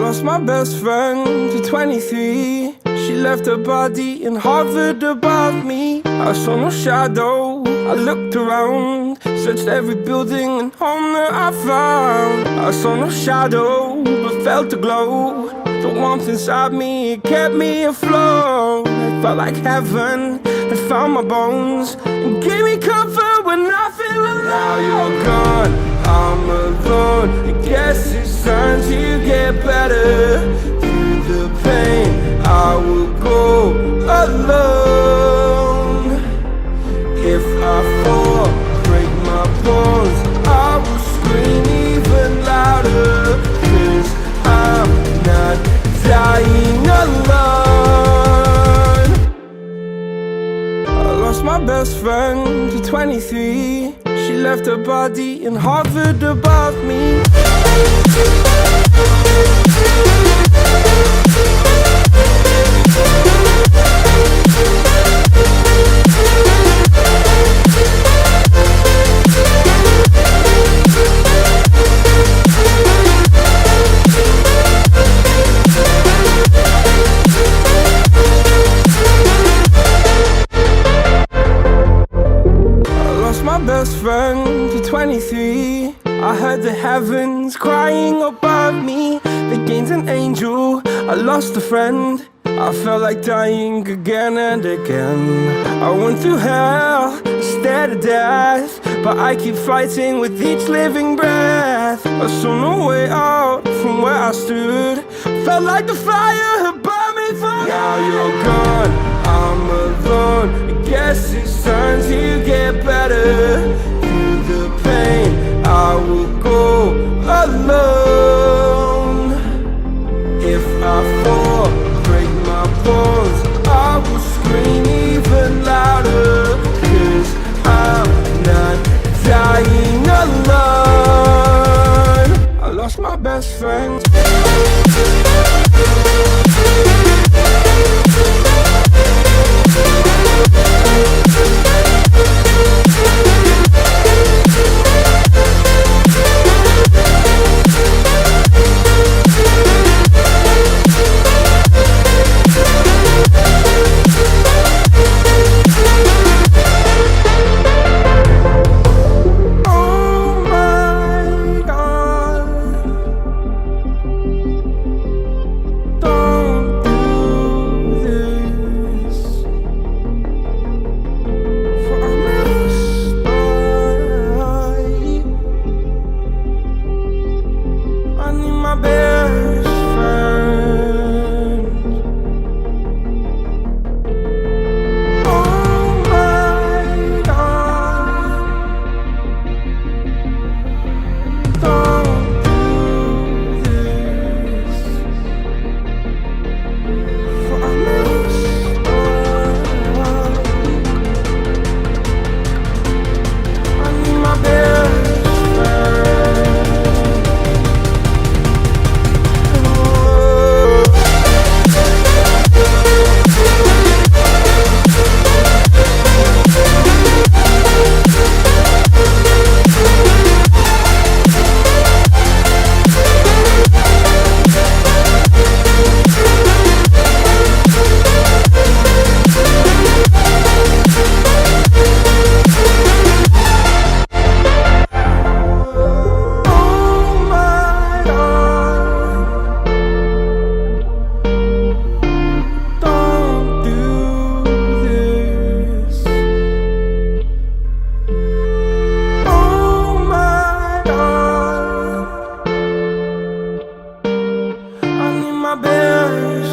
lost my best friend to 23. She left her body and hovered above me. I saw no shadow, I looked around, searched every building and home that I found. I saw no shadow, but felt a glow. The warmth inside me, it kept me afloat. It felt like heaven had found my bones and gave me comfort when I feel alone. Now you're gone, I'm alone. I guess it's time to get better. Through the pain, I will go alone. If I fall, break my bones, I will scream even louder. 'Cause I'm not dying alone. I lost my best friend to 23. She left her body and hovered above me. My best friend to 23. I heard the heavens crying above me. They gained an angel, I lost a friend. I felt like dying again and again. I went through hell, stared at death, but I keep fighting with each living breath. I saw no way out from where I stood. Felt like the fire had burned me through. Now you're gone, I'm alone. I guess it's time to get better. Through the pain, I will go alone. If I fall, break my bones, I will scream even louder. 'Cause I'm not dying alone. I lost my best friend. my best